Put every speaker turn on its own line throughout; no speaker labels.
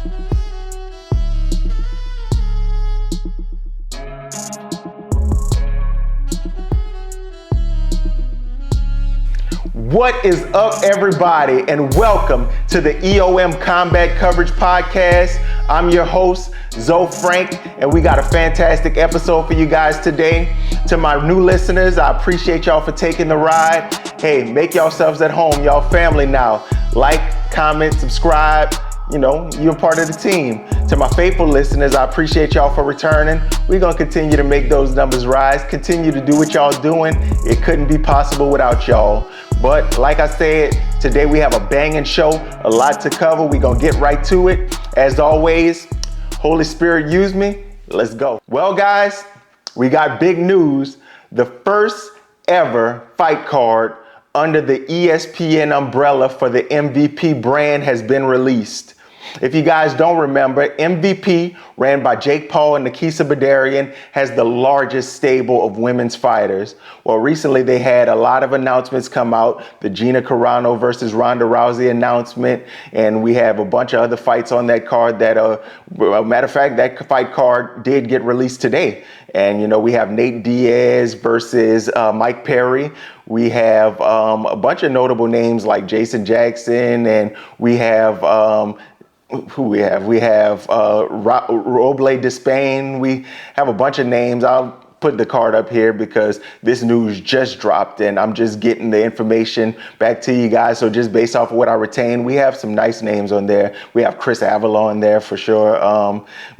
What is up, everybody, and welcome to the EOM Combat Coverage podcast. I'm your host, Zoe Frank, and we got a fantastic episode for you guys today. To my new listeners, I appreciate y'all for taking the ride. Hey, make yourselves at home, y'all family now. Like, comment, subscribe. You know, you're part of the team. To my faithful listeners, I appreciate y'all for returning. We're going to continue to make those numbers rise, continue to do what y'all doing. It couldn't be possible without y'all. But like I said, today we have a banging show, a lot to cover. We're going to get right to it. As always, Holy Spirit, use me. Let's go. Well, guys, we got big news. The first ever fight card under the ESPN umbrella for the MVP brand has been released. If you guys don't remember, MVP, ran by Jake Paul and Nakisa Badarian, has the largest stable of women's fighters. Well, recently they had a lot of announcements come out, the Gina Carano versus Ronda Rousey announcement, and we have a bunch of other fights on that card that, matter of fact, that fight card did get released today. And, you know, we have Nate Diaz versus Mike Perry. We have a bunch of notable names like Jason Jackson, and we have Roble Despain. We have a bunch of names. I'll put the card up here because this news just dropped and I'm just getting the information back to you guys. So just based off of what I retained, we have some nice names on there. We have Chris Avalon there for sure.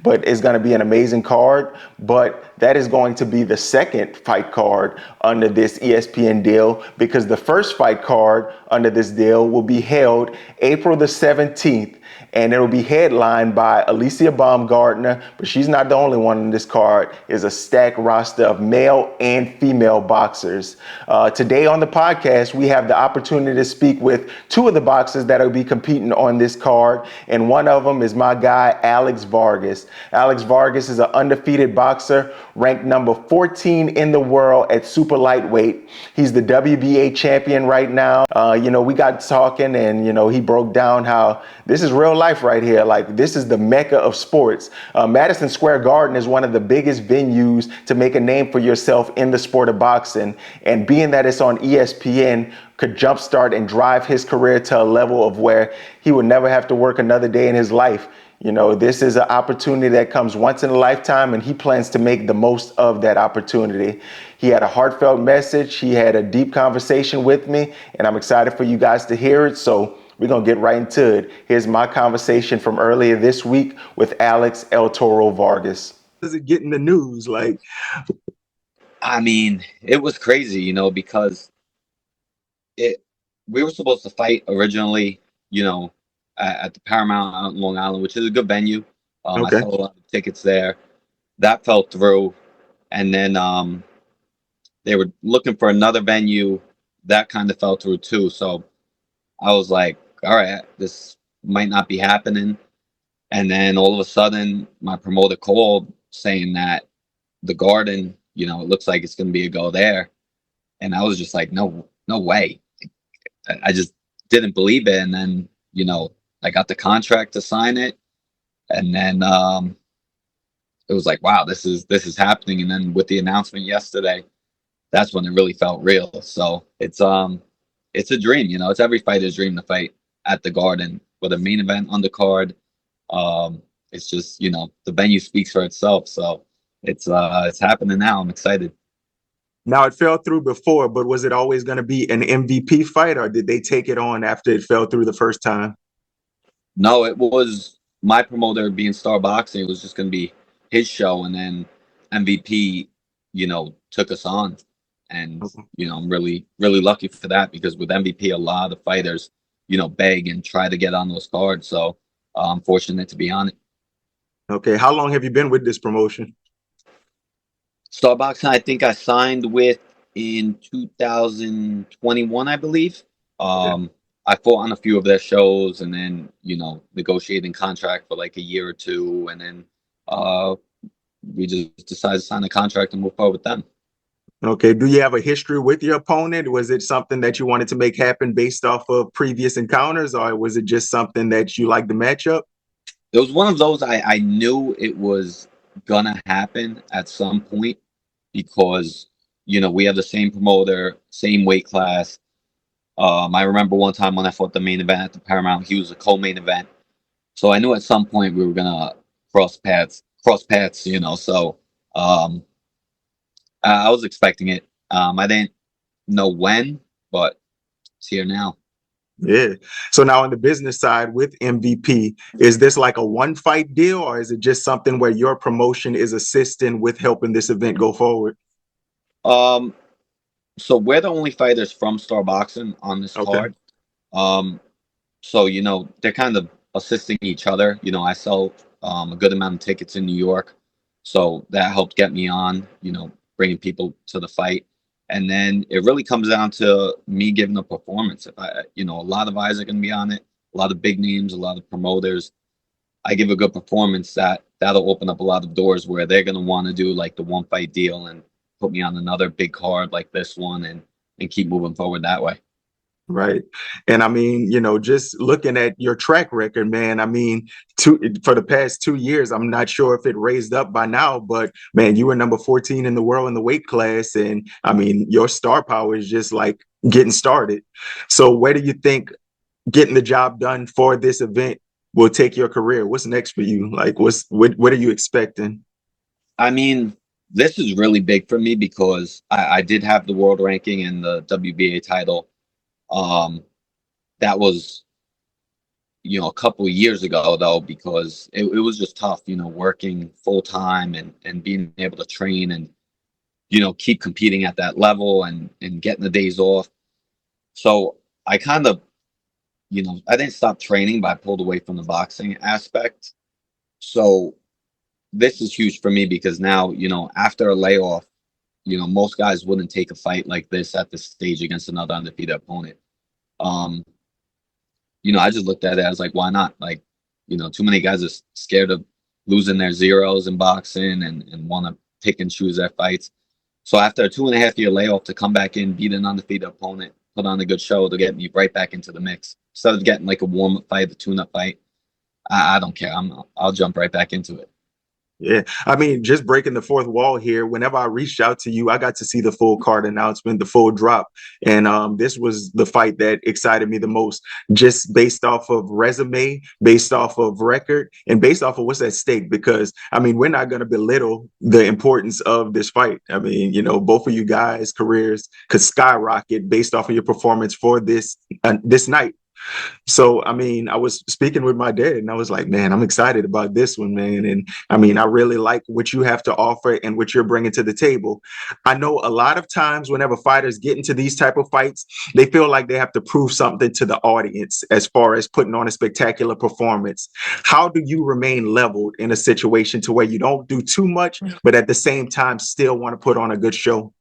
But it's going to be an amazing card. But that is going to be the second fight card under this ESPN deal, because the first fight card under this deal will be held April the 17th. And it will be headlined by Alicia Baumgartner, but she's not the only one on this card. It's a stacked roster of male and female boxers. Today on the podcast, we have the opportunity to speak with two of the boxers that will be competing on this card. And one of them is my guy, Alex Vargas. Alex Vargas is an undefeated boxer, ranked number 14 in the world at super lightweight. He's the WBA champion right now. We got talking and, he broke down how this is real life right here. Like, this is the mecca of sports. Madison Square Garden is one of the biggest venues to make a name for yourself in the sport of boxing. And being that it's on ESPN could jumpstart and drive his career to a level of where he would never have to work another day in his life. This is an opportunity that comes once in a lifetime, and he plans to make the most of that opportunity. He had a heartfelt message. He had a deep conversation with me, and I'm excited for you guys to hear it. So we're going to get right into it. Here's my conversation from earlier this week with Alex El Toro Vargas. Does it get in the news?
I mean, it was crazy, because we were supposed to fight originally, at the Paramount out in Long Island, which is a good venue. Okay. I saw a lot of tickets there. That fell through. And then they were looking for another venue. That kind of fell through too. So I was like, all right, this might not be happening. And then all of a sudden, my promoter called saying that the Garden, it looks like it's going to be a go there. And I was just like, no way. I just didn't believe it. And then, I got the contract to sign it. And then it was like, wow, this is happening. And then with the announcement yesterday, that's when it really felt real. So it's a dream, it's every fighter's dream to fight at the Garden with a main event on the card. It's just, the venue speaks for itself. So it's happening now. I'm excited.
Now, it fell through before, but was it always going to be an MVP fight, or did they take it on after it fell through the first time?
No, it was my promoter being Star Boxing. It was just going to be his show. And then MVP, took us on. And, I'm really, really lucky for that, because with MVP, a lot of fighters, beg and try to get on those cards. So I'm fortunate to be on it.
Okay. How long have you been with this promotion?
Star Boxing, I think I signed with in 2021, I believe. I fought on a few of their shows and then, negotiating contract for like a year or two. And then we just decided to sign a contract and move forward with them.
Okay. Do you have a history with your opponent? Was it something that you wanted to make happen based off of previous encounters, or was it just something that you liked the matchup?
It was one of those I knew it was gonna happen at some point because we have the same promoter, same weight class. I remember one time when I fought the main event at the Paramount, he was a co-main event, so I knew at some point we were gonna cross paths. Cross paths, So um, I was expecting it. I didn't know when, but it's here now.
Yeah. So now on the business side with MVP, is this like a one fight deal or is it just something where your promotion is assisting with helping this event go forward?
Um, so we're the only fighters from Star Boxing on this
Okay.
card. Um, so they're kind of assisting each other. I sell a good amount of tickets in New York, so that helped get me on. Bringing people to the fight, and then it really comes down to me giving a performance. If a lot of eyes are going to be on it, a lot of big names, a lot of promoters. I give a good performance that'll open up a lot of doors where they're going to want to do like the one fight deal and put me on another big card like this one and keep moving forward that way.
Right. And I mean, just looking at your track record, man, I mean, for the past 2 years, I'm not sure if it raised up by now, but man, you were number 14 in the world in the weight class. And I mean, your star power is just like getting started. So where do you think getting the job done for this event will take your career? What's next for you? Like, what are you expecting?
I mean, this is really big for me because I did have the world ranking and the WBA title. Um, that was, a couple of years ago though, because it was just tough, working full time and being able to train and, keep competing at that level and getting the days off. So I kind of, I didn't stop training, but I pulled away from the boxing aspect. So this is huge for me because now, after a layoff, most guys wouldn't take a fight like this at this stage against another undefeated opponent. Um, I just looked at it as like, why not? Like, too many guys are scared of losing their zeros in boxing and want to pick and choose their fights. So after a 2.5 year layoff to come back in, beat an undefeated opponent, put on a good show to get me right back into the mix. Instead of getting like a warm up fight, a tune up fight, I don't care. I'll jump right back into it.
Yeah, I mean, just breaking the fourth wall here. Whenever I reached out to you, I got to see the full card announcement, the full drop, and this was the fight that excited me the most, just based off of resume, based off of record, and based off of what's at stake. Because I mean, we're not going to belittle the importance of this fight. I mean, both of you guys' careers could skyrocket based off of your performance for this night. So, I mean, I was speaking with my dad and I was like, man, I'm excited about this one, man. And I mean, I really like what you have to offer and what you're bringing to the table. I know a lot of times whenever fighters get into these type of fights, they feel like they have to prove something to the audience as far as putting on a spectacular performance. How do you remain leveled in a situation to where you don't do too much, but at the same time still want to put on a good show?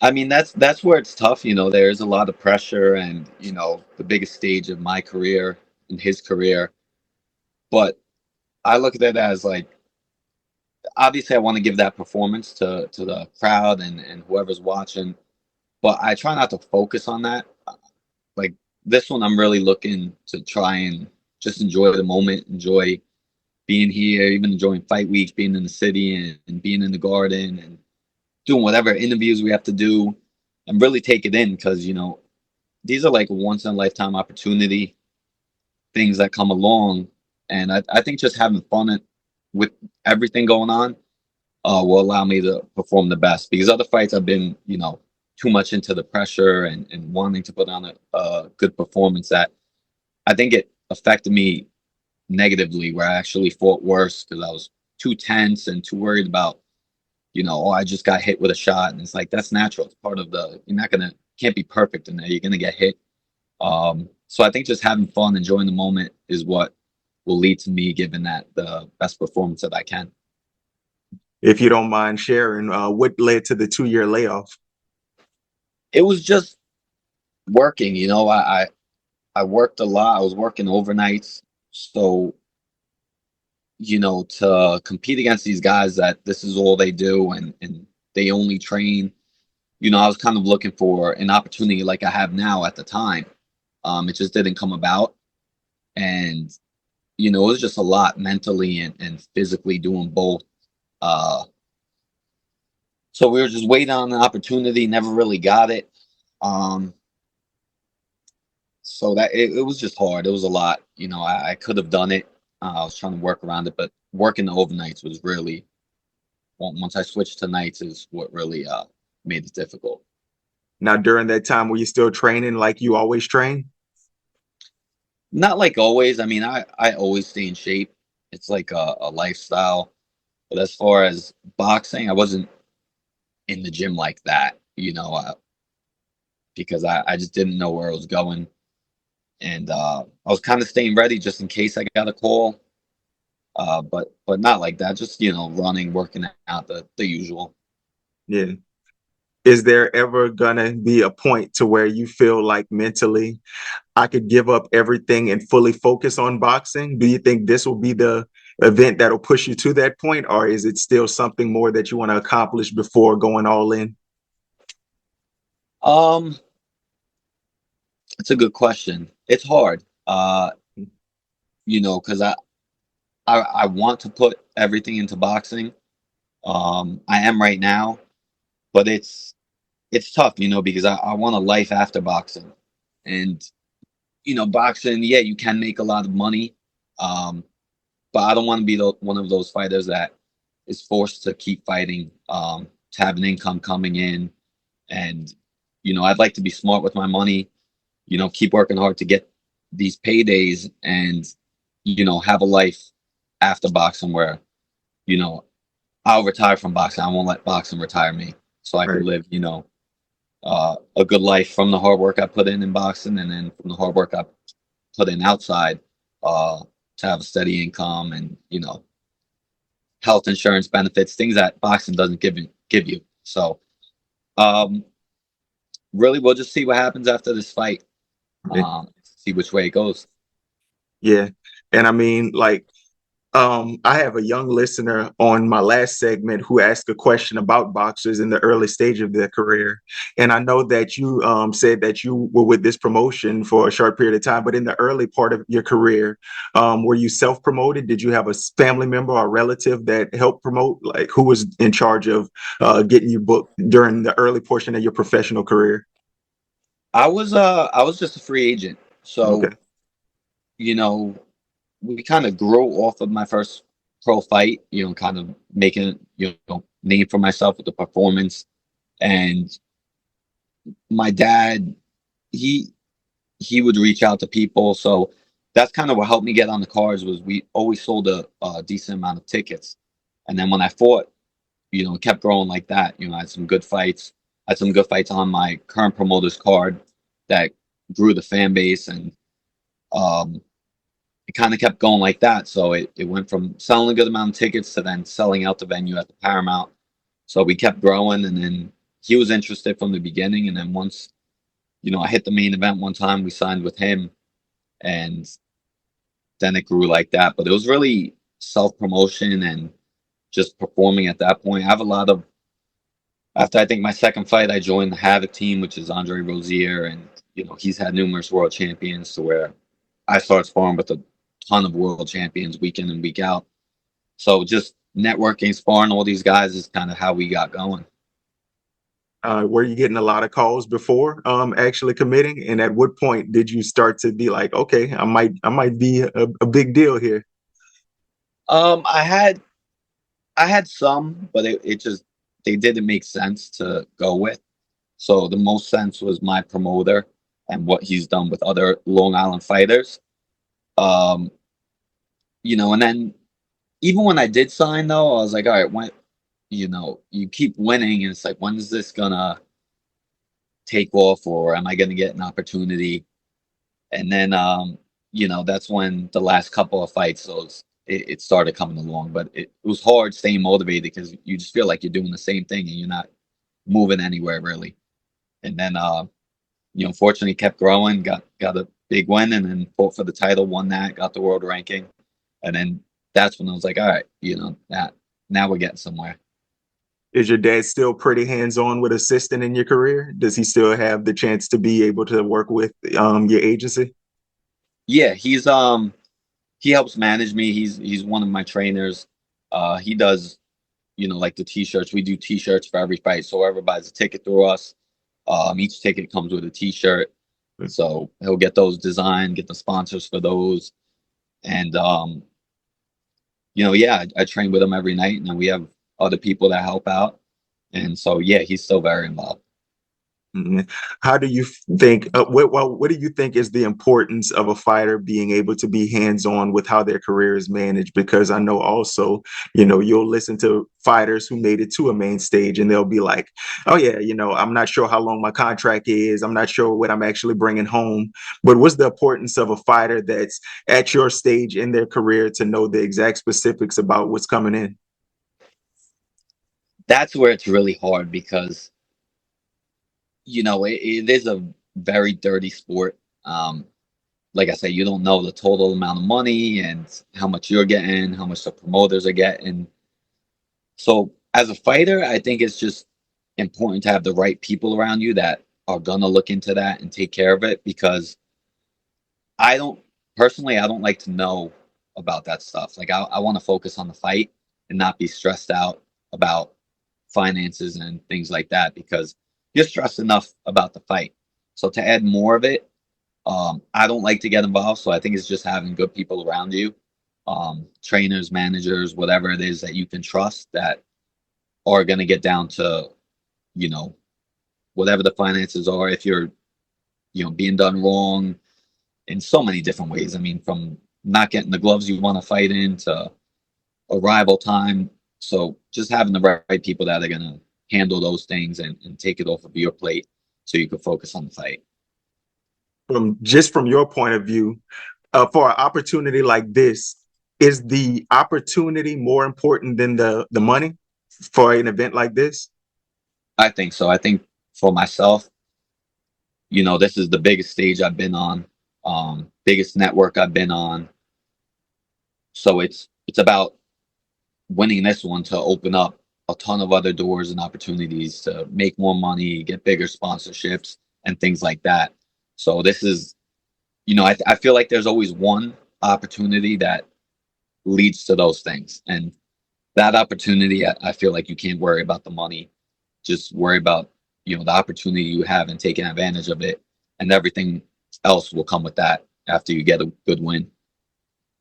I mean, that's where it's tough. There's a lot of pressure and, the biggest stage of my career and his career. But I look at it as like, obviously I want to give that performance to the crowd and whoever's watching, but I try not to focus on that. Like this one, I'm really looking to try and just enjoy the moment, enjoy being here, even enjoying fight weeks, being in the city and being in the garden and doing whatever interviews we have to do and really take it in because, these are like a once in a lifetime opportunity, things that come along. And I think just having fun with everything going on will allow me to perform the best because other fights I've been, too much into the pressure and wanting to put on a good performance that I think it affected me negatively where I actually fought worse because I was too tense and too worried about, oh, I just got hit with a shot. And it's like, that's natural. It's part of you're not going to, can't be perfect in there. You're going to get hit. So I think just having fun, enjoying the moment is what will lead to me giving that the best performance that I can.
If you don't mind sharing, what led to the 2 year layoff?
It was just working, I worked a lot. I was working overnights. So, to compete against these guys that this is all they do and they only train, I was kind of looking for an opportunity like I have now at the time. It just didn't come about. And it was just a lot mentally and physically doing both. Uh, so we were just waiting on an opportunity, never really got it. Um, so that it was just hard. It was a lot. I could have done it. I was trying to work around it, but working the overnights was really, once I switched to nights is what really made it difficult.
Now, during that time, were you still training like you always train?
Not like always. I mean, I always stay in shape. It's like a lifestyle. But as far as boxing, I wasn't in the gym like that, because I just didn't know where I was going. And I was kind of staying ready just in case I got a call. But not like that. Just, running, working out, the usual.
Yeah. Is there ever gonna be a point to where you feel like mentally I could give up everything and fully focus on boxing? Do you think this will be the event that'll push you to that point, or is it still something more that you want to accomplish before going all in?
Um, it's a good question. It's hard. Because I want to put everything into boxing. I am right now, but it's tough, because I want a life after boxing. And, boxing, yeah, you can make a lot of money. Um, but I don't want to be one of those fighters that is forced to keep fighting, to have an income coming in. And, I'd like to be smart with my money, keep working hard to get these paydays and, have a life after boxing where, you know, I'll retire from boxing. I won't let boxing retire me. So I could
Right.
live, a good life from the hard work I put in boxing and then from the hard work I put in outside, uh, to have a steady income and, health insurance benefits, things that boxing doesn't give you. So, um, really, we'll just see what happens after this fight.
Yeah.
See which way it goes.
Yeah. And I mean, like, I have a young listener on my last segment who asked a question about boxers in the early stage of their career. And I know that you said that you were with this promotion for a short period of time, but in the early part of your career, were you self-promoted? Did you have a family member or relative that helped promote? Like, who was in charge of getting you booked during the early portion of your professional career?
I was just a free agent.
Okay.
So, you know, we kind of grew off of my first pro fight, kind of making, name for myself with the performance. And my dad, he he would reach out to people. So that's kind of what helped me get on the cards was we always sold a decent amount of tickets. And then when I fought, it kept growing like that. I had some good fights. I had some good fights on my current promoter's card that grew the fan base and um, it kind of kept going like that. So it went from selling a good amount of tickets to then selling out the venue at the Paramount. So we kept growing, and then he was interested from the beginning. And then once, I hit the main event one time, we signed with him, and then it grew like that. But it was really self promotion and just performing at that point. I have a lot of after I think my second fight, I joined the Havoc team, which is Andre Rozier, and he's had numerous world champions to where I started sparring with a ton of world champions week in and week out. So just networking, sparring all these guys is kind of how we got going.
Were you getting a lot of calls before actually committing? And at what point did you start to be like, okay, I might be a big deal here?
Um, I had I had some, but it just they didn't make sense to go with. So the most sense was my promoter and what he's done with other Long Island fighters. Um, and then even when I did sign though, I was like, all right, when you keep winning and it's like, when is this gonna take off or am I gonna get an opportunity? And then that's when the last couple of fights it started coming along. But it was hard staying motivated because you just feel like you're doing the same thing and you're not moving anywhere really. And then fortunately kept growing, got a big win and then fought for the title, won that, got the world ranking. And then that's when I was like, all right, that now we're getting somewhere.
Is your dad still pretty hands-on with assisting in your career? Does he still have the chance to be able to work with your agency?
Yeah, he helps manage me. He's one of my trainers. He does, like the t-shirts. We do t-shirts for every fight. So whoever buys a ticket through us, each ticket comes with a t-shirt. So he'll get those designed, get the sponsors for those. And yeah, I train with him every night, and then we have other people that help out. And so yeah, he's still very involved.
Mhm. How do you think, what do you think is the importance of a fighter being able to be hands-on with how their career is managed? Because I know also, you'll listen to fighters who made it to a main stage and they'll be like, oh yeah, I'm not sure how long my contract is. I'm not sure what I'm actually bringing home. But what's the importance of a fighter that's at your stage in their career to know the exact specifics about what's coming in?
That's where it's really hard because it is a very dirty sport. Like I said, you don't know the total amount of money and how much you're getting, how much the promoters are getting. So as a fighter, I think it's just important to have the right people around you that are gonna look into that and take care of it, because I don't personally, I don't like to know about that stuff. Like I want to focus on the fight and not be stressed out about finances and things like that, because you're stressed enough about the fight. So to add more of it, I don't like to get involved. So I think it's just having good people around you, trainers, managers, whatever it is that you can trust, that are going to get down to, you know, whatever the finances are. If you're, being done wrong in so many different ways. I mean, from not getting the gloves you want to fight in to arrival time. So just having the right people that are going to handle those things and take it off of your plate so you can focus on the fight.
From your point of view, for an opportunity like this, is the opportunity more important than the money for an event like this?
I think so. I think for myself, this is the biggest stage I've been on, biggest network I've been on. So it's about winning this one to open up a ton of other doors and opportunities to make more money, get bigger sponsorships and things like that. So this is, I feel like there's always one opportunity that leads to those things. And that opportunity, I feel like you can't worry about the money. Just worry about, the opportunity you have and taking advantage of it. And everything else will come with that after you get a good win.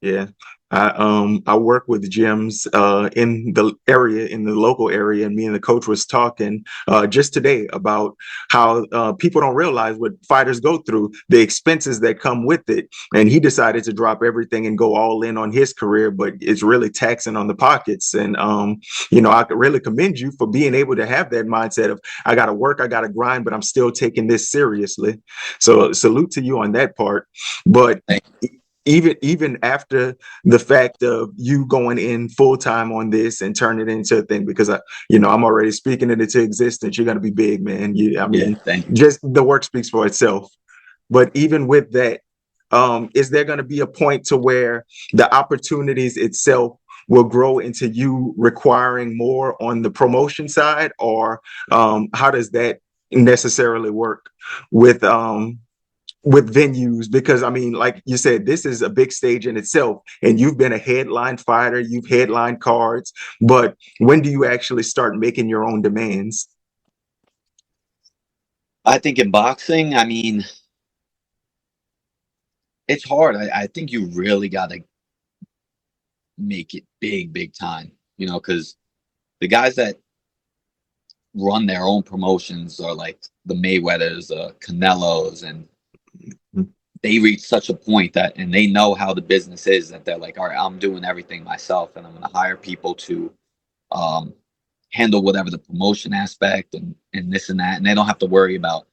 Yeah. I work with gyms in the local area, and me and the coach was talking just today about how people don't realize what fighters go through, the expenses that come with it. And he decided to drop everything and go all in on his career, but it's really taxing on the pockets. And I could really commend you for being able to have that mindset of, I got to work, I got to grind, but I'm still taking this seriously. So salute to you on that part. But even after the fact of you going in full time on this and turning it into a thing, because I'm already speaking it into existence. You're gonna be big, man. I
Yeah,
mean,
thank you.
just the work speaks for itself. But even with that, is there going to be a point to where the opportunities itself will grow into you requiring more on the promotion side, or how does that necessarily work with venues? Because I mean, like you said, this is a big stage in itself, and you've been a headline fighter, you've headlined cards, but when do you actually start making your own demands?
I think in boxing, I mean, it's hard. I think you really got to make it big, big time, because the guys that run their own promotions are like the Mayweathers, Canelos, and they reach such a point that, and they know how the business is, that they're like, all right, I'm doing everything myself, and I'm going to hire people to um, handle whatever the promotion aspect and this and that, and they don't have to worry about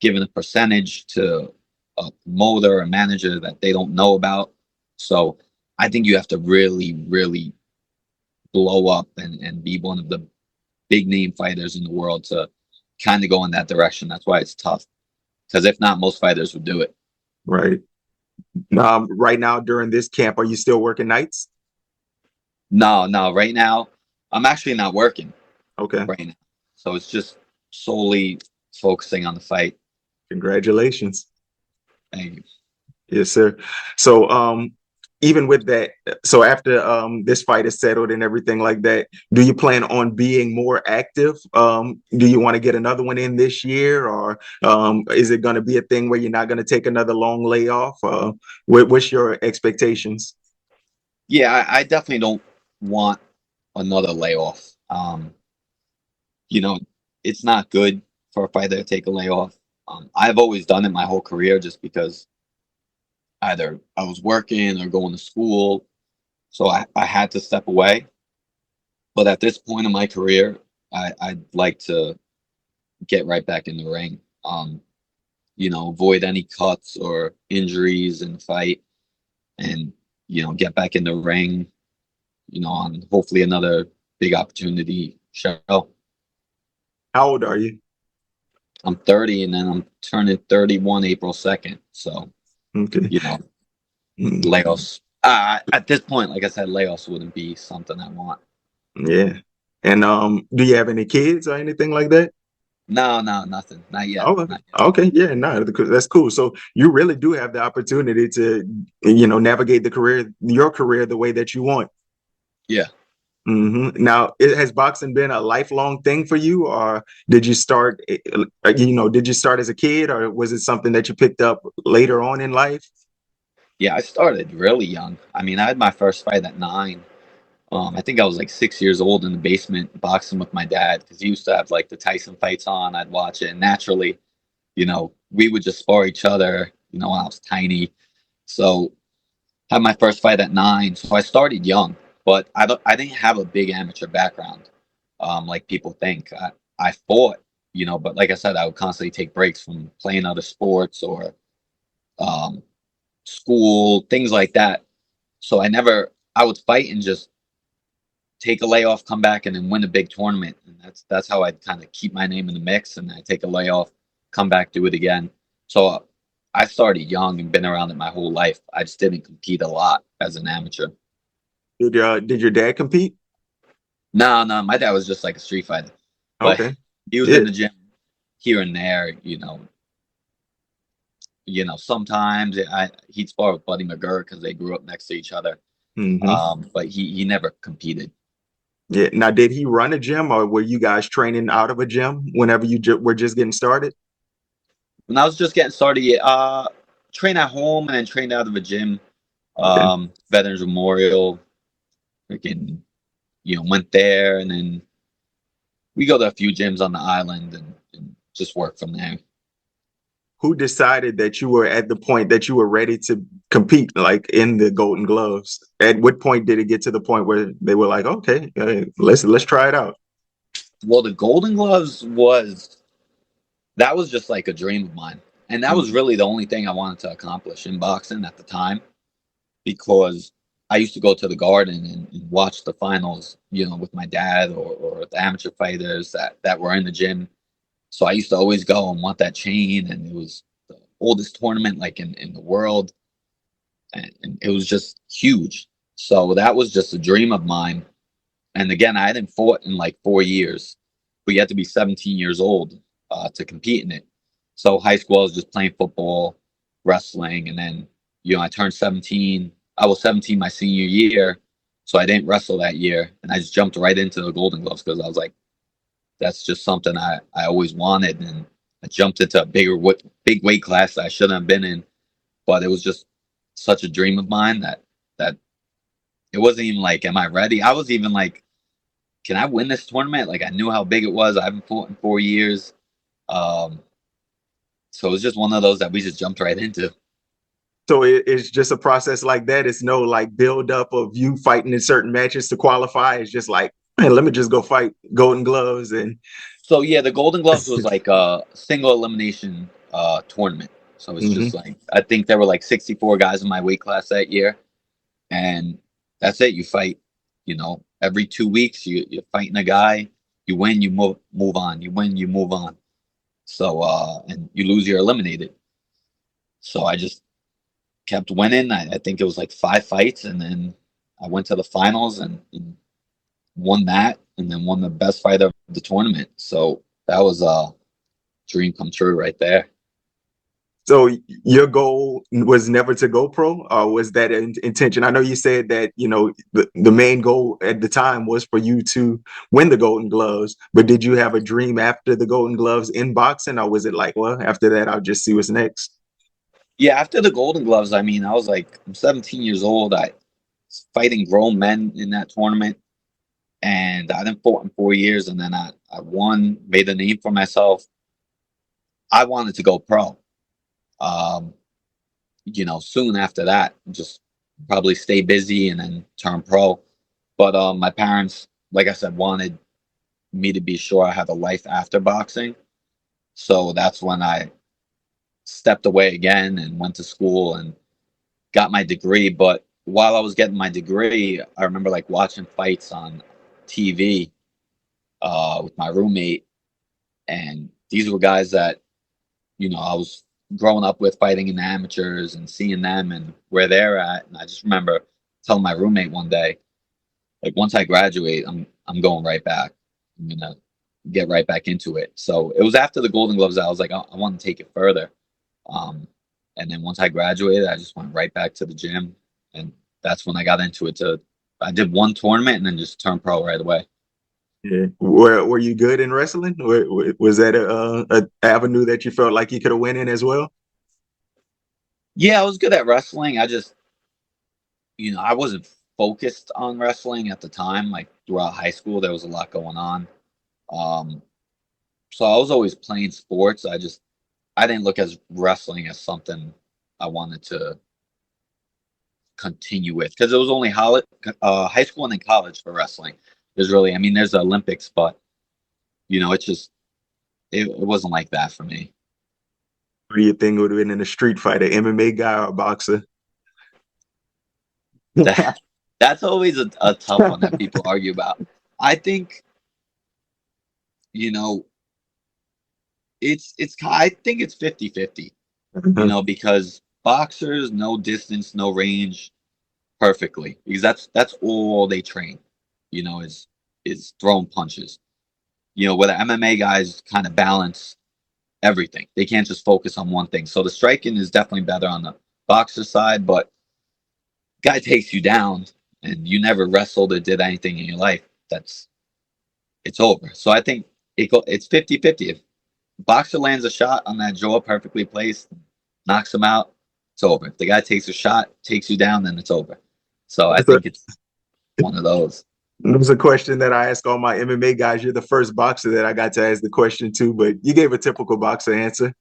giving a percentage to a promoter or manager that they don't know about. So I think you have to really, really blow up and be one of the big name fighters in the world to kind of go in that direction. That's why it's tough, because if not, most fighters would do it.
Right. Right now during this camp, are you still working nights?
No, no. Right now, I'm actually not working
Okay.
right now, so it's just solely focusing on the fight.
Congratulations.
Thank you.
Yes, sir. So even with that, so after this fight is settled and everything like that, do you plan on being more active? Do you want to get another one in this year, or is it going to be a thing where you're not going to take another long layoff? What's your expectations?
Yeah, I definitely don't want another layoff. You know, it's not good for a fighter to take a layoff. I've always done it my whole career just because either I was working or going to school, so I had to step away. But at this point in my career, I'd like to get right back in the ring. Avoid any cuts or injuries in the fight, and get back in the ring. On hopefully another big opportunity show.
How old are you?
I'm 30, and then I'm turning 31 April 2nd. So,
Okay.
Layoffs. At this point, like I said, layoffs wouldn't be something I want.
Yeah. And do you have any kids or anything like that?
No, nothing. Not yet.
Oh,
Not yet.
okay. Yeah, no, that's cool. So you really do have the opportunity to, navigate your career the way that you want.
Yeah.
Now, has boxing been a lifelong thing for you, or did you start, did you start as a kid, or was it something that you picked up later on in life?
Yeah, I started really young. I mean, I had my first fight at 9. I think I was like 6 years old in the basement boxing with my dad because he used to have like the Tyson fights on. I'd watch it, and naturally, we would just spar each other. When I was tiny, so had my first fight at 9. So I started young, but I didn't have a big amateur background, like people think. I fought, but like I said, I would constantly take breaks from playing other sports or um, school, things like that. So I would fight and just take a layoff, come back, and then win a big tournament. And that's how I'd kind of keep my name in the mix. And I take a layoff, come back, do it again. So I started young and been around it my whole life. I just didn't compete a lot as an amateur.
Did your dad compete?
No, my dad was just like a street fighter, but
Okay.
he was
Yeah.
in the gym here and there. Sometimes he'd spar with Buddy McGirt because they grew up next to each other.
hmm
But he never competed.
Yeah. Now, did he run a gym, or were you guys training out of a gym whenever you were just getting started?
When I was just getting started, train at home and then trained out of a gym.
Okay.
Veterans Memorial, freaking, went there, and then we go to a few gyms on the island and just work from there.
Who decided that you were at the point that you were ready to compete, like in the Golden Gloves? At what point did it get to the point where they were like, okay, let's try it out?
Well, the Golden Gloves that was just like a dream of mine, and that was
Mhm.
really the only thing I wanted to accomplish in boxing at the time because I used to go to the Garden and watch the finals, with my dad or the amateur fighters that were in the gym. So I used to always go and want that chain, and it was the oldest tournament like in the world, and it was just huge. So that was just a dream of mine. And again, I hadn't fought in like 4 years, but you had to be 17 years old to compete in it. So high school, I was just playing football, wrestling, and then I turned 17. I was 17 my senior year, so I didn't wrestle that year, and I just jumped right into the Golden Gloves because I was like, that's just something I always wanted, and I jumped into a big weight class that I shouldn't have been in, but it was just such a dream of mine that it wasn't even like, am I ready? I was even like, can I win this tournament? Like I knew how big it was. I haven't fought in 4 years. Um, so it was just one of those that we just jumped right into.
So it's just a process like that. It's no like build up of you fighting in certain matches to qualify. It's just like, man, let me just go fight Golden Gloves and
So yeah, the Golden Gloves was like a single elimination tournament. So it's
hmm
just like I think there were like 64 guys in my weight class that year, and that's it. You fight, every 2 weeks you're fighting a guy. You win, you move on. You win, you move on. So and you lose, you're eliminated. So I just kept winning. I think it was like 5 fights, and then I went to the finals and won that, and then won the best fight of the tournament. So that was a dream come true right there.
So your goal was never to go pro, or was that an intention? I know you said that, the main goal at the time was for you to win the Golden Gloves, but did you have a dream after the Golden Gloves in boxing, or was it like, well, after that, I'll just see what's next?
Yeah, after the Golden Gloves, I mean, I was like, I'm 17 years old. I was fighting grown men in that tournament, and I didn't fought in 4 years, and then I won, made a name for myself. I wanted to go pro. Um, soon after that, just probably stay busy and then turn pro. But my parents, like I said, wanted me to be sure I have a life after boxing. So that's when I stepped away again and went to school and got my degree. But while I was getting my degree, I remember like watching fights on TV with my roommate, and these were guys that I was growing up with fighting in the amateurs and seeing them and where they're at. And I just remember telling my roommate one day, like once I graduate, I'm going right back. I'm gonna get right back into it. So it was after the Golden Gloves that I was like, I want to take it further. Um, and then once I graduated, I just went right back to the gym, and that's when I got into it. I did one tournament and then just turned pro right away.
Yeah. Were you good in wrestling? Was that a avenue that you felt like you could have went in as well?
Yeah, I was good at wrestling. I just, I wasn't focused on wrestling at the time. Like throughout high school, there was a lot going on. Um, so I was always playing sports. I didn't look as wrestling as something I wanted to continue with because it was only high school and then college for wrestling. There's really, I mean, there's the Olympics, but it's just it wasn't like that for me.
What do you think would have been in a street fight, an MMA guy or a boxer?
That that's always a tough one that people argue about. I think you know I think it's 50-50, because boxers know distance, no range perfectly because that's all they train, is throwing punches. Where the MMA guys kind of balance everything. They can't just focus on one thing. So the striking is definitely better on the boxer side, but guy takes you down and you never wrestled or did anything in your life, it's over. So I think it's 50-50. If boxer lands a shot on that jaw perfectly placed, knocks him out, it's over. If the guy takes a shot, takes you down, then it's over. So I think it's one of those.
It was a question that I ask all my MMA guys. You're the first boxer that I got to ask the question to, but you gave a typical boxer answer.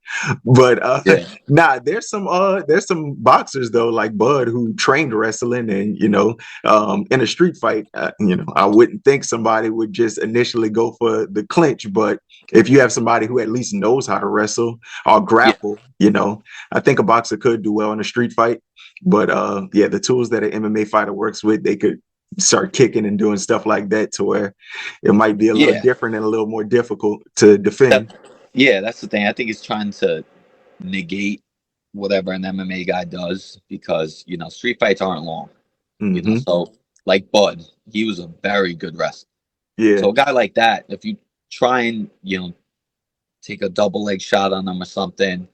But
Yeah.
nah, there's some boxers though, like Bud, who trained wrestling, and in a street fight, I wouldn't think somebody would just initially go for the clinch, but if you have somebody who at least knows how to wrestle or
Yeah.
grapple, I think a boxer could do well in a street fight. But yeah, the tools that an MMA fighter works with, they could start kicking and doing stuff like that to where it might be a little
Yeah.
different and a little more difficult to defend.
Yeah, that's the thing. I think he's trying to negate whatever an MMA guy does because, street fights aren't long,
Hmm.
so like Bud, he was a very good wrestler.
Yeah.
So a guy like that, if you try and, take a double leg shot on him or something,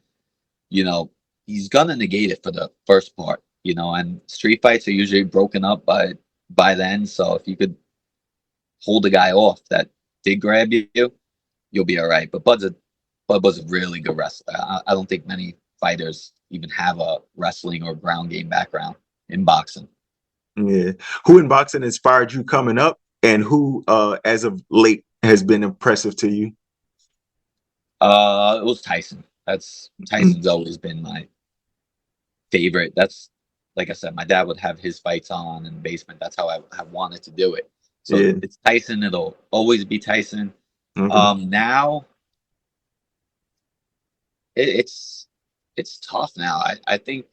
you know, he's gonna negate it for the first part, and street fights are usually broken up by then. So if you could hold a guy off that did grab you, you'll be all right. But Bud was a really good wrestler. I don't think many fighters even have a wrestling or ground game background in boxing.
Yeah. Who in boxing inspired you coming up, and who, as of late, has been impressive to you?
It was Tyson. Tyson's always been my favorite. That's like I said, my dad would have his fights on in the basement. That's how I wanted to do it. So
Yeah.
it's Tyson. It'll always be Tyson.
Okay.
Now it's tough now. I think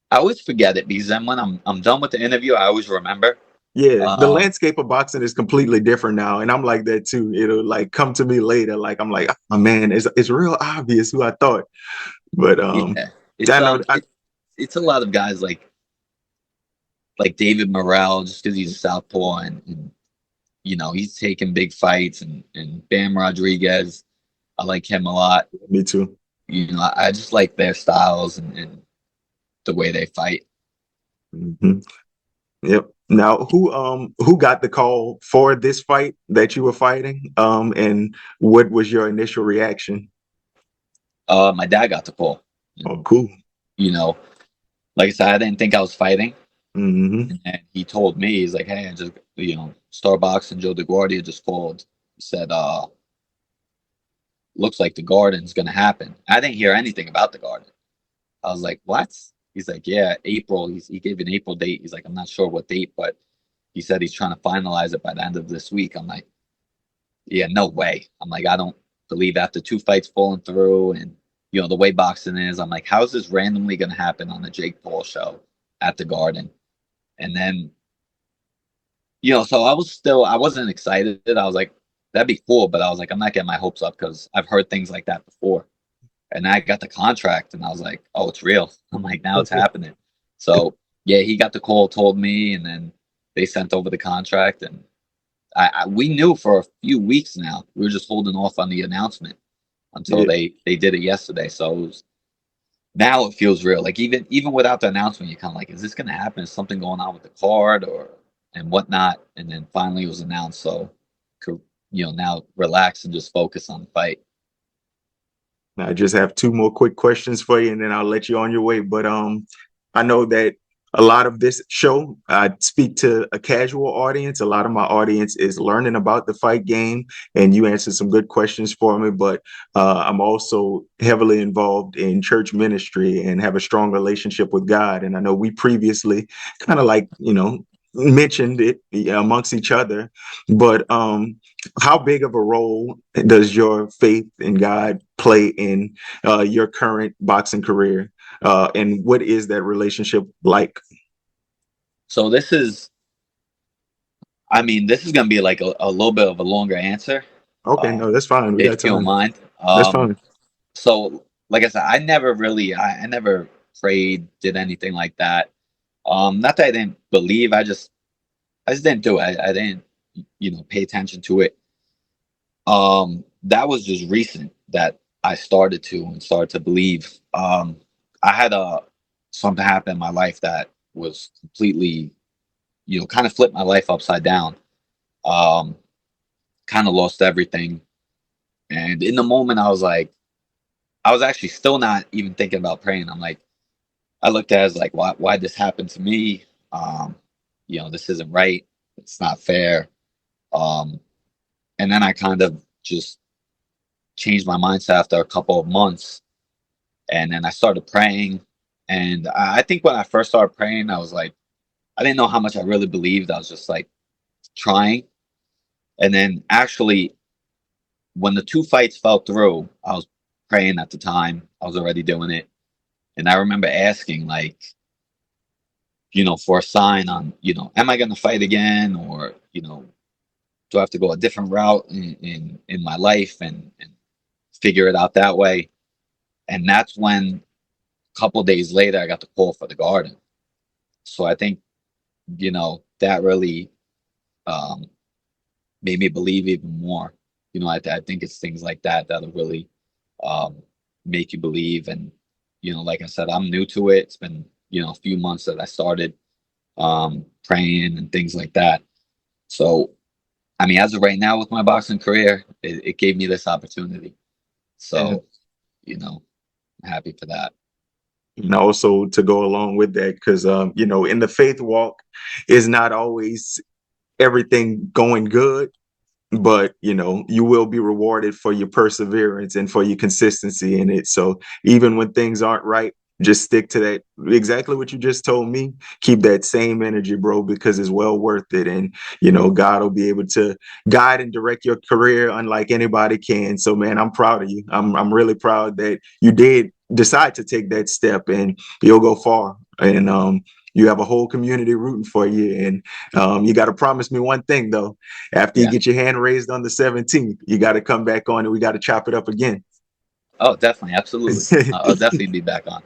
I always forget it because then when I'm done with the interview, I always remember.
Yeah, the
Um,
landscape of boxing is completely different now, and I'm like that too. It'll like come to me later, like I'm like, oh man, it's real obvious who I thought, but
yeah,
I know,
it's a lot of guys like David Morrell just because he's a southpaw and he's taking big fights and Bam Rodriguez. I like him a lot.
me too.
You know, I just like their styles and the way they fight.
Hmm. Yep. Now, who got the call for this fight that you were fighting? And what was your initial reaction?
My dad got the call.
Oh,
And,
cool.
you know, like I said, I didn't think I was fighting.
Hmm.
And he told me, he's like, hey, I just, Starbucks and Joe DeGuardia just called. He said, looks like the Garden's going to happen. I didn't hear anything about the Garden. I was like, what? He's like, yeah, April. He gave an April date. He's like, I'm not sure what date, but he said he's trying to finalize it by the end of this week. I'm like, yeah, no way. I'm like, I don't believe after two fights falling through and, the way boxing is, I'm like, how is this randomly going to happen on the Jake Paul show at the Garden? And then, so I wasn't excited. I was like, that'd be cool. But I was like, I'm not getting my hopes up because I've heard things like that before. And I got the contract and I was like, oh, it's real. I'm like, now it's happening. So yeah, he got the call, told me, and then they sent over the contract. And we knew for a few weeks now. We were just holding off on the announcement until
Yeah.
they did it yesterday. So now it feels real. Like even without the announcement, you're kind of like, is this going to happen? Is something going on with the card or and whatnot? And then finally it was announced. So could now relax and just focus on the fight.
I just have two more quick questions for you, and then I'll let you on your way. But I know that a lot of this show, I speak to a casual audience. A lot of my audience is learning about the fight game, and you answered some good questions for me. But I'm also heavily involved in church ministry and have a strong relationship with God. And I know we previously kind of like, mentioned it amongst each other. But how big of a role does your faith in God play in your current boxing career? And what is that relationship like?
So this is gonna be like a little bit of a longer answer,
Okay,
uh,
no, that's fine. We got
if you don't
time.
mind.
That's fine.
So like I said, I never prayed, did anything like that. Not that I didn't believe, I just didn't do it. I didn't, pay attention to it. That was just recent that I started to believe. I had something happen in my life that was completely, kind of flipped my life upside down. Um, kind of lost everything. And in the moment, I was like, I was actually still not even thinking about praying. I'm like, I looked at it as like, why this happened to me? This isn't right. It's not fair. Um, and then I kind of just changed my mindset after a couple of months. And then I started praying. And I think when I first started praying, I was like, I didn't know how much I really believed. I was just like trying. And then actually, when the two fights fell through, I was praying at the time. I was already doing it. And I remember asking, like, for a sign on, am I going to fight again? Or, do I have to go a different route in my life and figure it out that way? And that's when a couple of days later, I got the call for the Garden. So I think, that really um, made me believe even more. I think it's things like that that'll really um, make you believe. And, like I said, I'm new to it. It's been, a few months that I started praying and things like that. So, as of right now with my boxing career, it gave me this opportunity.
And
So, I'm happy for that.
also to go along with that, because in the faith walk is not always everything going good, but you will be rewarded for your perseverance and for your consistency in it. So even when things aren't right, just stick to that, exactly what you just told me. Keep that same energy, bro, because it's well worth it. And God will be able to guide and direct your career unlike anybody can. So man, I'm proud of you. I'm really proud that you did decide to take that step, and you'll go far. And you have a whole community rooting for you. And you got to promise me one thing though. After you
Yeah.
get your hand raised on the 17th, you got to come back on and we got to chop it up again.
Oh, definitely. Absolutely. I'll definitely be back on.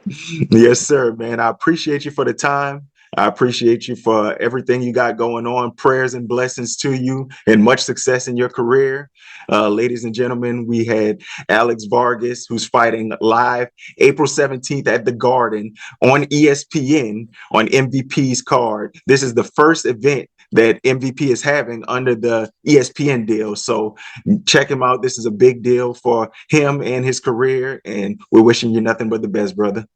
Yes, sir, man. I appreciate you for the time. I appreciate you for everything you got going on. Prayers and blessings to you and much success in your career. Ladies and gentlemen, we had Alex Vargas, who's fighting live April 17th at the Garden on ESPN on MVP's card. This is the first event that MVP is having under the ESPN deal. So check him out. This is a big deal for him and his career. And we're wishing you nothing but the best, brother.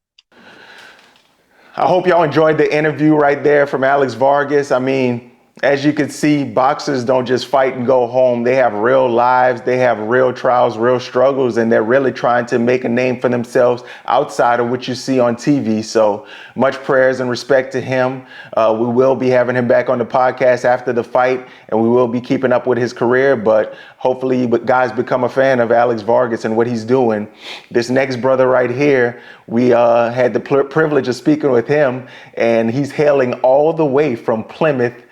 I hope y'all enjoyed the interview right there from Alex Vargas. I mean, as you can see, boxers don't just fight and go home. They have real lives, they have real trials, real struggles, and they're really trying to make a name for themselves outside of what you see on TV. So much prayers and respect to him. We will be having him back on the podcast after the fight, and we will be keeping up with his career. But hopefully you guys become a fan of Alex Vargas and what he's doing. This next brother right here, we had the privilege of speaking with him, and he's hailing all the way from Plymouth,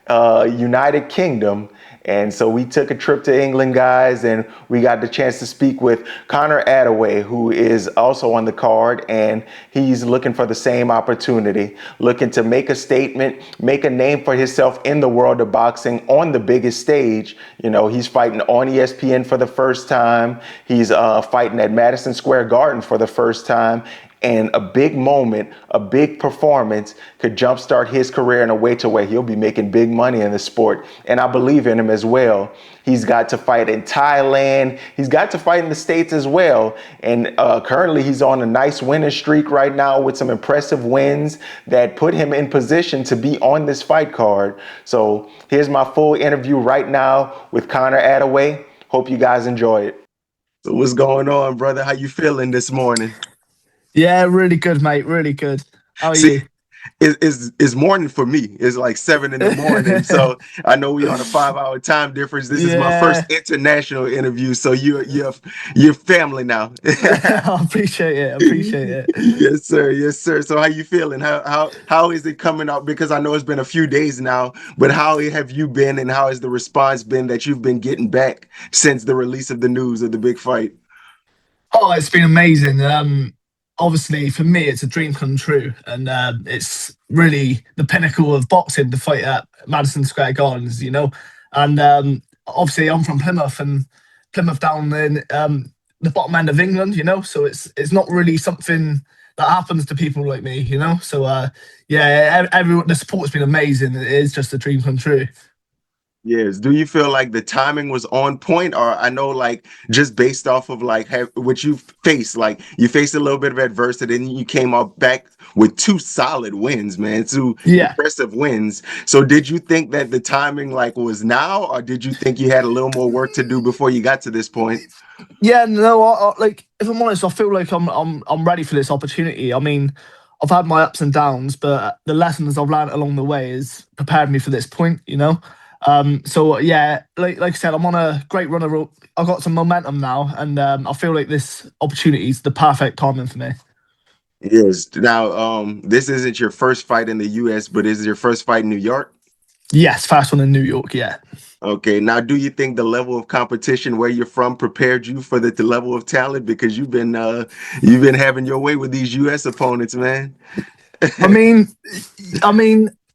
United Kingdom. And so we took a trip to England, guys, and we got the chance to speak with Connor Adaway, who is also on the card, and he's looking for the same opportunity, looking to make a statement, make a name for himself in the world of boxing on the biggest stage. You know, he's fighting on ESPN for the first time. He's fighting at Madison Square Garden for the first time. And a big moment, a big performance could jumpstart his career in a way to where he'll be making big money in the sport. And I believe in him as well. He's got to fight in Thailand. He's got to fight in the States as well. And currently he's on a nice winning streak right now with some impressive wins that put him in position to be on this fight card. So here's my full interview right now with Connor Adaway. Hope you guys enjoy it. So what's going on, brother? How you feeling this morning?
Yeah, really good, mate. Really good. How are you?
It's morning for me. It's like 7 in the morning. So I know we on a 5-hour time difference. This is my first international interview. So you're family now.
I appreciate it.
Yes, sir. Yes, sir. So how you feeling? How is it coming out? Because I know it's been a few days now, but how have you been, and how has the response been that you've been getting back since the release of the news of the big fight?
Oh, it's been amazing. Obviously, for me, it's a dream come true, and it's really the pinnacle of boxing to fight at Madison Square Gardens, you know. And obviously, I'm from Plymouth, and Plymouth down in the bottom end of England, you know. So it's not really something that happens to people like me, you know. So yeah, the support's been amazing. It is just a dream come true.
Yes. Do you feel like the timing was on point, or I know, like, just based off of like what you faced, like you faced a little bit of adversity and you came out back with 2 solid wins, man, 2 impressive wins. So did you think that the timing like was now, or did you think you had a little more work to do before you got to this point?
Yeah, no, like if I'm honest, I feel like I'm ready for this opportunity. I mean, I've had my ups and downs, but the lessons I've learned along the way has prepared me for this point, you know. So yeah, like I said, I'm on a great run. I've got some momentum now, and I feel like this opportunity is the perfect timing for me.
Yes. Now, this isn't your first fight in the U.S., but is it your first fight in New York?
Yes, first one in New York. Yeah.
Okay. Now, do you think the level of competition where you're from prepared you for the level of talent, because you've been having your way with these U.S. opponents, man?
I mean.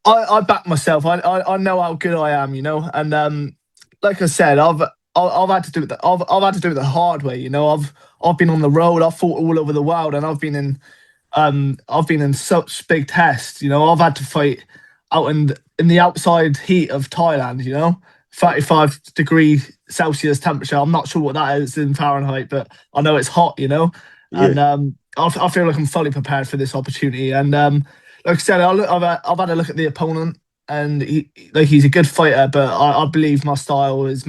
I back myself. I know how good I am, you know, and like I said, I've had to do it. I've had to do it the hard way, you know. I've been on the road. I've fought all over the world, and I've been in such big tests. You know, I've had to fight out in the outside heat of Thailand. You know, 35-degree Celsius temperature. I'm not sure what that is in Fahrenheit, but I know it's hot. You know, and I feel like I'm fully prepared for this opportunity, and. Like I said, I've had a look at the opponent, and he's a good fighter, but I believe my style is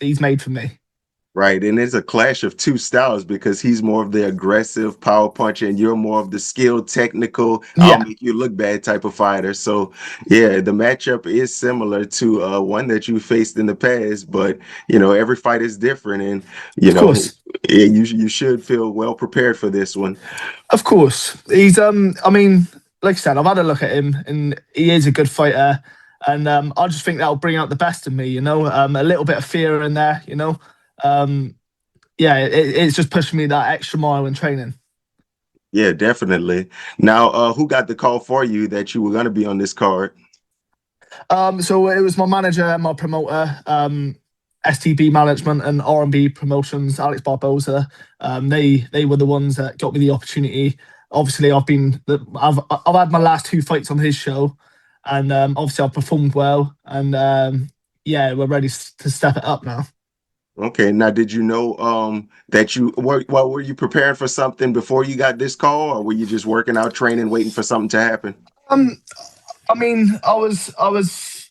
he's made for me.
Right, and it's a clash of 2 styles, because he's more of the aggressive power puncher, and you're more of the skilled, technical, I'll make you look bad type of fighter. So, yeah, the matchup is similar to one that you faced in the past, but you know, every fight is different, and you know, you should feel well prepared for this one.
Of course, he's I mean. Like I said, I've had a look at him, and he is a good fighter. And I just think that'll bring out the best in me, you know. A little bit of fear in there, you know. Yeah, it's just pushing me that extra mile in training.
Yeah, definitely. Now, who got the call for you that you were going to be on this card?
So it was my manager and my promoter, STB Management and R&B Promotions, Alex Barbosa. They were the ones that got me the opportunity. Obviously, I've had my last 2 fights on his show, and obviously I've performed well, and yeah, we're ready to step it up now.
Okay. Now, did you know that were you preparing for something before you got this call, or were you just working out, training, waiting for something to happen?
Um, I mean, I was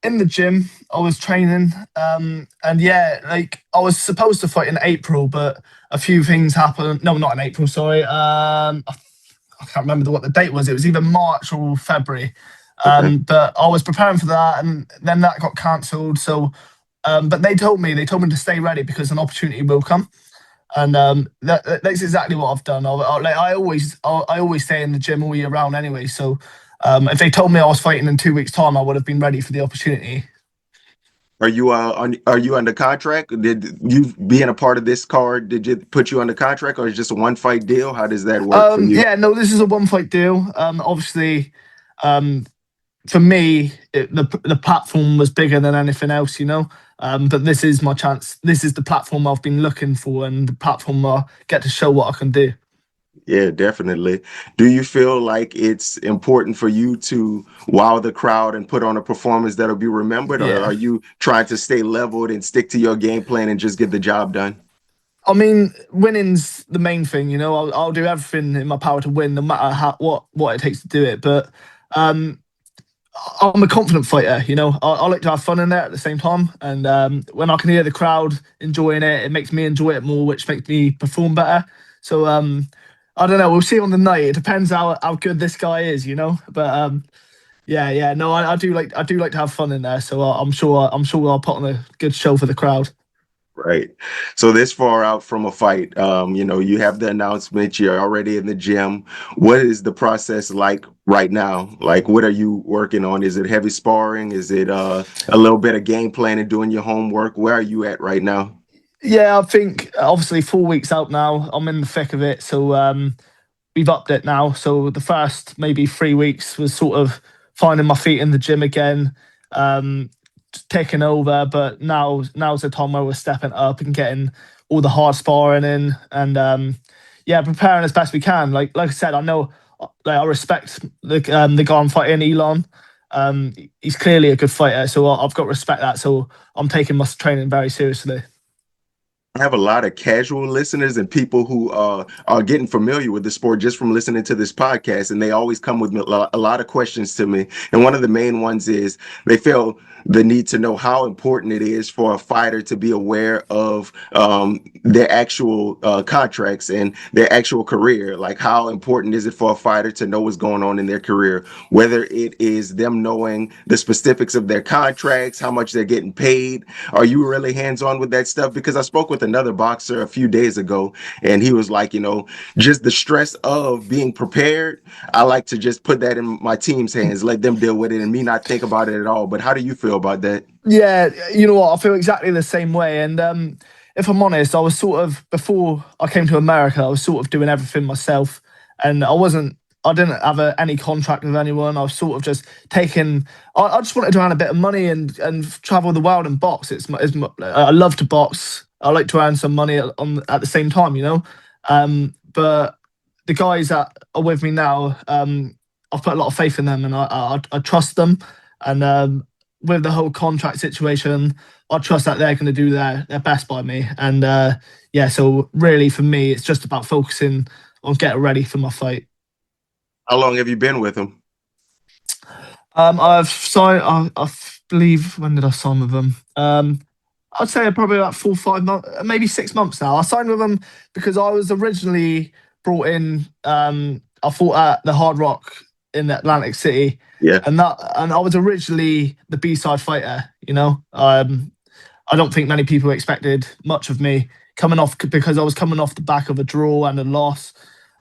in the gym, I was training, and yeah, like I was supposed to fight in April, but a few things happened. No, not in April. Sorry. I can't remember what the date was. It was either March or February.
Okay.
But I was preparing for that, and then that got cancelled. So, but they told me to stay ready because an opportunity will come, and that's exactly what I've done. I always stay in the gym all year round anyway. So, if they told me I was fighting in 2 weeks' time, I would have been ready for the opportunity.
Are you under contract? Did you being a part of this card, did it put you under contract, or is it just a one fight deal? How does that work for you?
Yeah, no, this is a 1 fight deal. Obviously, um, for me, the platform was bigger than anything else, you know. But this is my chance. This is the platform I've been looking for, and the platform I get to show what I can do.
Yeah, definitely. Do you feel like it's important for you to wow the crowd and put on a performance that'll be remembered, or
Yeah.
are you trying to stay leveled and stick to your game plan and just get the job done?
I mean, winning's the main thing, you know. I'll do everything in my power to win, no matter what it takes to do it. But um, I'm a confident fighter, you know. I like to have fun in there at the same time, and when I can hear the crowd enjoying it, it makes me enjoy it more, which makes me perform better. So I don't know. We'll see on the night. It depends how good this guy is, you know. But yeah, yeah. No, I do like to have fun in there. So I'm sure I'll put on a good show for the crowd.
Right. So this far out from a fight, you have the announcement, you're already in the gym. What is the process like right now? Like, what are you working on? Is it heavy sparring? Is it a little bit of game planning, doing your homework? Where are you at right now?
Yeah, I think obviously 4 weeks out now. I'm in the thick of it. So we've upped it now. So the first maybe 3 weeks was sort of finding my feet in the gym again, um, taking over. But now's the time where we're stepping up and getting all the hard sparring in, and yeah, preparing as best we can. Like I said, I know, like I respect the guy I'm fighting, Elon. He's clearly a good fighter, so I've got to respect that. So I'm taking my training very seriously.
I have a lot of casual listeners and people who are getting familiar with the sport just from listening to this podcast, and they always come with a lot of questions to me. And one of the main ones is they feel the need to know how important it is for a fighter to be aware of their actual contracts and their actual career. Like, how important is it for a fighter to know what's going on in their career, whether it is them knowing the specifics of their contracts, how much they're getting paid. Are you really hands-on with that stuff? Because I spoke with another boxer a few days ago, and he was like, just the stress of being prepared. I like to just put that in my team's hands, let them deal with it, and me not think about it at all. But how do you feel about that?
Yeah, you know what? I feel exactly the same way. And if I'm honest, I was sort of, before I came to America, I was sort of doing everything myself, and I didn't have any contract with anyone. I was sort of just taking. I just wanted to earn a bit of money and travel the world and box. I love to box. I like to earn some money at the same time, you know. But the guys that are with me now, I've put a lot of faith in them, and I trust them. And with the whole contract situation, I trust that they're going to do their best by me. And yeah, so really for me, it's just about focusing on getting ready for my fight.
How long have you been with him?
I've signed. I believe, when did I sign with them? I'd say probably about 4 or 5 months, maybe 6 months now. I signed with them because I was originally brought in. I fought at the Hard Rock in Atlantic City,
Yeah.
and I was originally the B-side fighter. You know, I don't think many people expected much of me coming off, because I was coming off the back of a draw and a loss.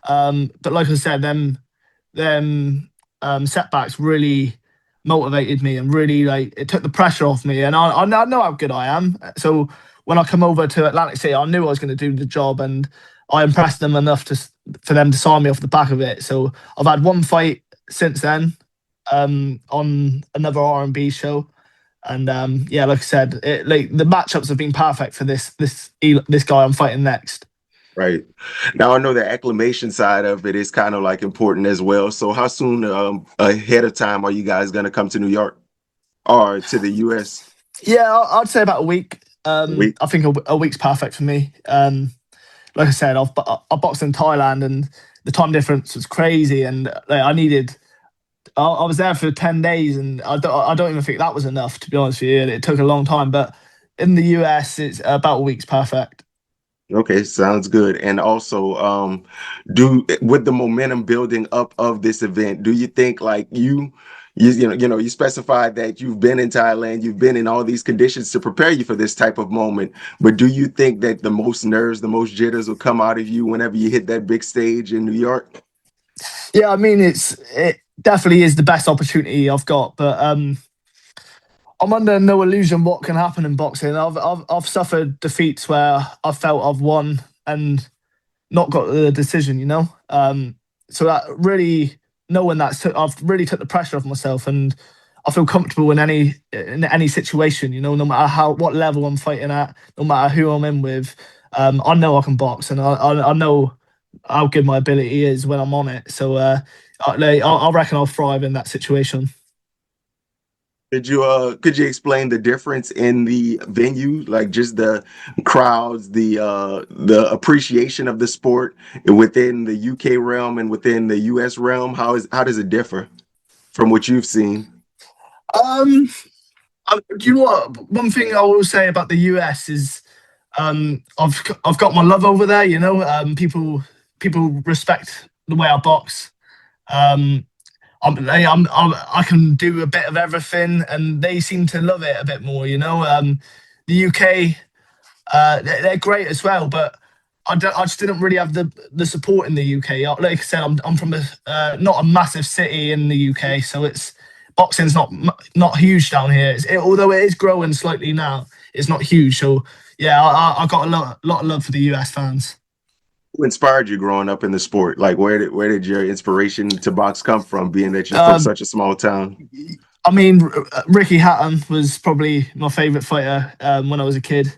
But like I said, them setbacks really motivated me, and really, like, it took the pressure off me. And I know how good I am. So when I come over to Atlantic City, I knew I was going to do the job, and I impressed them enough for them to sign me off the back of it. So I've had one fight since then, on another R&B show. And yeah, like I said, the matchups have been perfect for this guy I'm fighting next.
Right. Now I know the acclimation side of it is kind of like important as well. So how soon ahead of time are you guys going to come to New York or to the US?
Yeah, I'd say about a week.
A week?
I think a week's perfect for me. Like I said, I boxed in Thailand, and the time difference was crazy, and like, I was there for 10 days, and I don't even think that was enough, to be honest with you. It took a long time, but in the US, it's about a week's perfect.
Okay, sounds good. And also, with the momentum building up of this event, do you think like you specified that you've been in Thailand, you've been in all these conditions to prepare you for this type of moment, but do you think that the most nerves, the most jitters will come out of you whenever you hit that big stage in New York?
Yeah, I mean, it definitely is the best opportunity I've got, but I'm under no illusion what can happen in boxing. I've suffered defeats where I felt I've won and not got the decision, you know. So that really, knowing that, I've really took the pressure off myself, and I feel comfortable in any situation, you know, no matter what level I'm fighting at, no matter who I'm in with. I know I can box, and I know how good my ability is when I'm on it. So I reckon I'll thrive in that situation.
Could you explain the difference in the venue, like just the crowds, the appreciation of the sport within the UK realm and within the US realm? How does it differ from what you've seen?
Um, do you know what? One thing I will say about the US is, I've got my love over there. You know, people respect the way I box. Um, I can do a bit of everything, and they seem to love it a bit more. You know, the UK, they're great as well, but I just didn't really have the support in the UK. Like I said, I'm from not a massive city in the UK, so it's boxing's not huge down here. Although it is growing slightly now, it's not huge. So yeah, I got a lot of love for the US fans.
Who inspired you growing up in the sport? Like where did your inspiration to box come from, being that you're from
Um,
such a small town?
I mean, Ricky Hatton was probably my favourite fighter when I was a kid,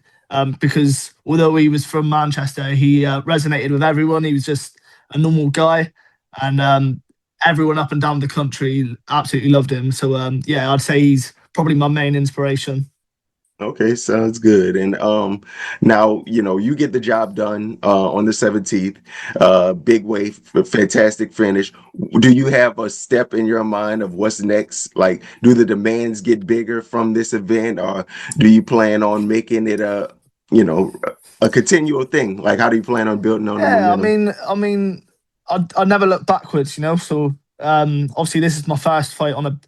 because although he was from Manchester, he resonated with everyone. He was just a normal guy, and everyone up and down the country absolutely loved him. So yeah, I'd say he's probably my main inspiration.
Okay, sounds good. And now you get the job done on the 17th. Big way, fantastic finish. Do you have a step in your mind of what's next? Like, do the demands get bigger from this event, or do you plan on making it a continual thing? Like, how do you plan on building on the
Yeah,
momentum?
I never look backwards, you know. So obviously, this is my first fight on a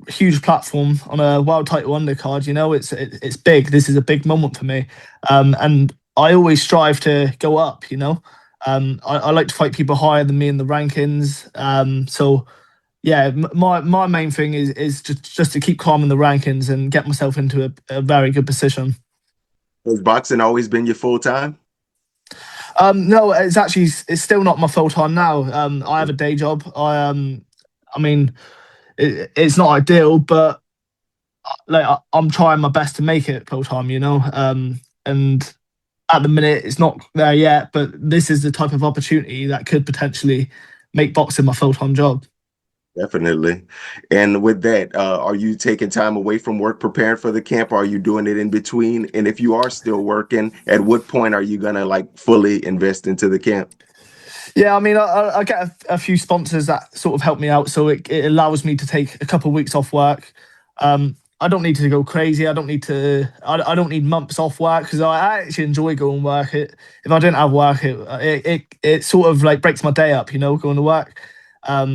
huge platform, on a world title undercard. You know, it's big. This is a big moment for me, and I always strive to go up. You know, I like to fight people higher than me in the rankings. So yeah, my main thing is just to keep climbing the rankings and get myself into a very good position.
Has boxing always been your full time?
No, it's still not my full time now. I have a day job. I mean, it's not ideal, but like I'm trying my best to make it full time, you know. And at the minute, it's not there yet, but this is the type of opportunity that could potentially make boxing my full time job.
Definitely. And with that, are you taking time away from work preparing for the camp? Or are you doing it in between? And if you are still working, at what point are you gonna like fully invest into the camp?
Yeah, I mean, I get a few sponsors that sort of help me out, so it allows me to take a couple of weeks off work. I don't need to go crazy. I don't need to. I don't need months off work, because I actually enjoy going to work. If I didn't have work, it sort of like breaks my day up, you know, going to work.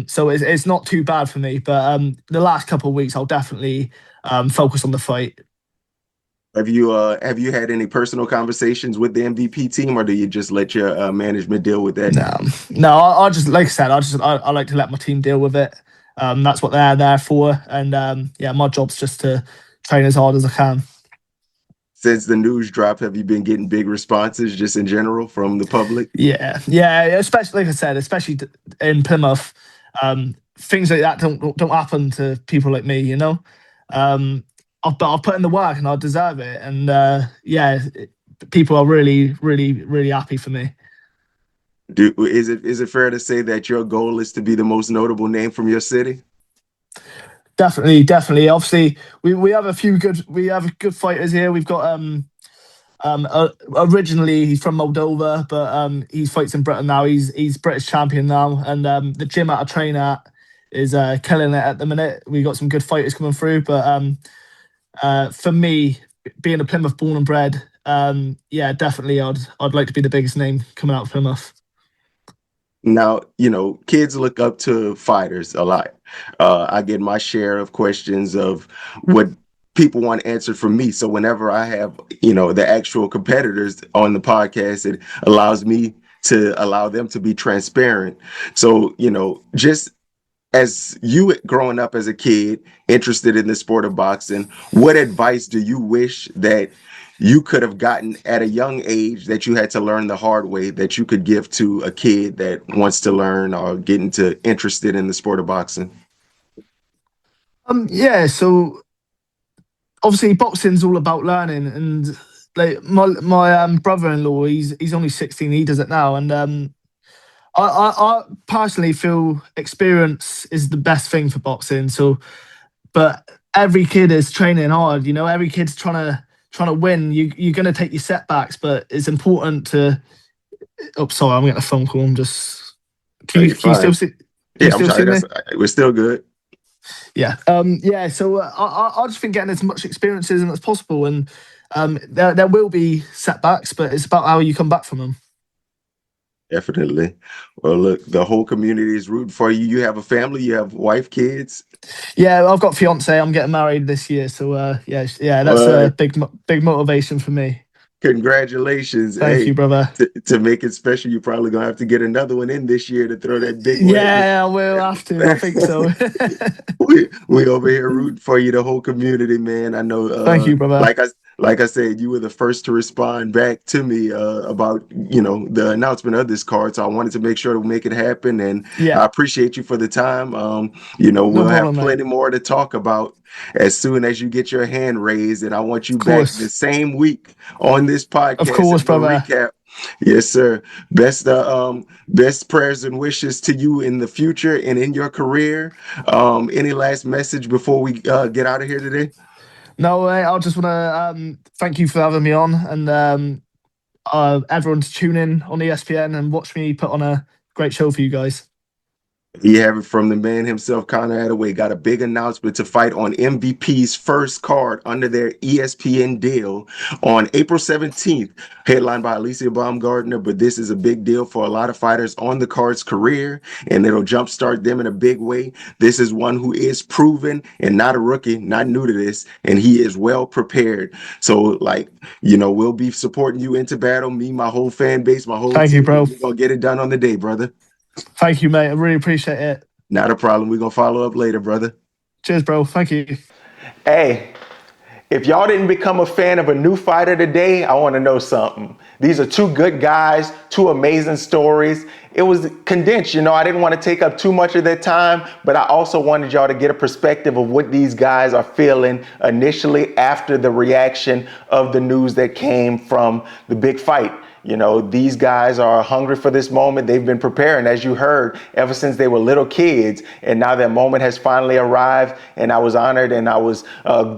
So it's not too bad for me. But the last couple of weeks, I'll definitely focus on the fight.
Have you had any personal conversations with the MVP team, or do you just let your management deal with that?
No. I just, like I said, I like to let my team deal with it. That's what they're there for, and yeah, my job's just to train as hard as I can.
since the news dropped, have you been getting big responses just in general from the public?
Yeah, especially, like I said, especially in Plymouth, things like that don't happen to people like me. You know, I've put in the work and I deserve it, and people are really, really, really happy for me.
Is it fair to say that your goal is to be the most notable name from your city?
Definitely. Obviously, we have good fighters here. We've got originally he's from Moldova, but he fights in Britain now. He's British champion now, and the gym that I train at is killing it at the minute. We got some good fighters coming through, but for me, being a Plymouth born and bred, definitely I'd like to be the biggest name coming out of Plymouth.
Now, kids look up to fighters a lot. I get my share of questions of what people want answered from me. So whenever I have, the actual competitors on the podcast, it allows me to allow them to be transparent. So, just as you growing up as a kid, interested in the sport of boxing, what advice do you wish that you could have gotten at a young age that you had to learn the hard way that you could give to a kid that wants to learn or get interested in the sport of boxing?
So obviously boxing's all about learning, and like my brother-in-law, he's only 16, he does it now, and I personally feel experience is the best thing for boxing. So, but every kid is training hard, every kid's trying to win. You're going to take your setbacks, but it's important to. Oh, sorry, I'm getting a phone call. I'm just. Can you still see?
Yeah, I'm sorry. We're still good.
Yeah. So I just think getting as much experience as possible, and there will be setbacks, but it's about how you come back from them.
Definitely. Well, look, the whole community is rooting for you. You have a family. You have wife, kids.
Yeah, I've got a fiance. I'm getting married this year, so that's a big motivation for me.
Congratulations.
Thank you, brother.
To make it special, you're probably going to have to get another one in this year to throw that big
one. Yeah, I will have to. I think so.
we over here rooting for you, the whole community, man. I know.
Thank you, brother.
Like I said, you were the first to respond back to me about, the announcement of this card. So I wanted to make sure to make it happen. And I appreciate you for the time. We'll have plenty more to talk about as soon as you get your hand raised. And I want you back the same week on this podcast.
Of course, brother.
Recap. Yes, sir. Best prayers and wishes to you in the future and in your career. Any last message before we get out of here today?
No, I just want to thank you for having me on, and everyone to tune in on ESPN and watch me put on a great show for you guys.
You have it from the man himself, Conor Adaway. Got a big announcement to fight on MVP's first card under their ESPN deal on April 17th, headlined by Alicia Baumgardner. But this is a big deal for a lot of fighters on the card's career, and it'll jumpstart them in a big way. This is one who is proven and not a rookie, not new to this, and he is well prepared. So, we'll be supporting you into battle. Me, my whole fan base, my whole team.
Thank you, bro.
We're going to get it done on the day, brother.
Thank you, mate. I really appreciate it.
Not a problem. We're going to follow up later, brother.
Cheers, bro. Thank you.
Hey, if y'all didn't become a fan of a new fighter today, I want to know something. These are two good guys, two amazing stories. It was condensed, I didn't want to take up too much of their time, but I also wanted y'all to get a perspective of what these guys are feeling initially after the reaction of the news that came from the big fight. These guys are hungry for this moment. They've been preparing, as you heard, ever since they were little kids. And now that moment has finally arrived. And I was honored and I was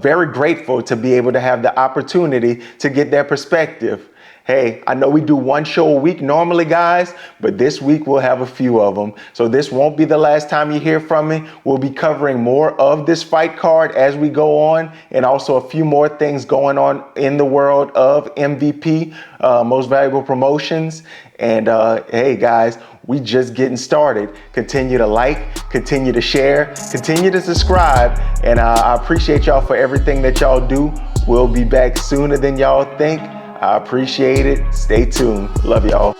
very grateful to be able to have the opportunity to get their perspective. Hey, I know we do one show a week normally, guys, but this week we'll have a few of them. So this won't be the last time you hear from me. We'll be covering more of this fight card as we go on, and also a few more things going on in the world of MVP, Most Valuable Promotions. And hey, guys, we just getting started. Continue to like, continue to share, continue to subscribe. And I appreciate y'all for everything that y'all do. We'll be back sooner than y'all think. I appreciate it. Stay tuned. Love y'all.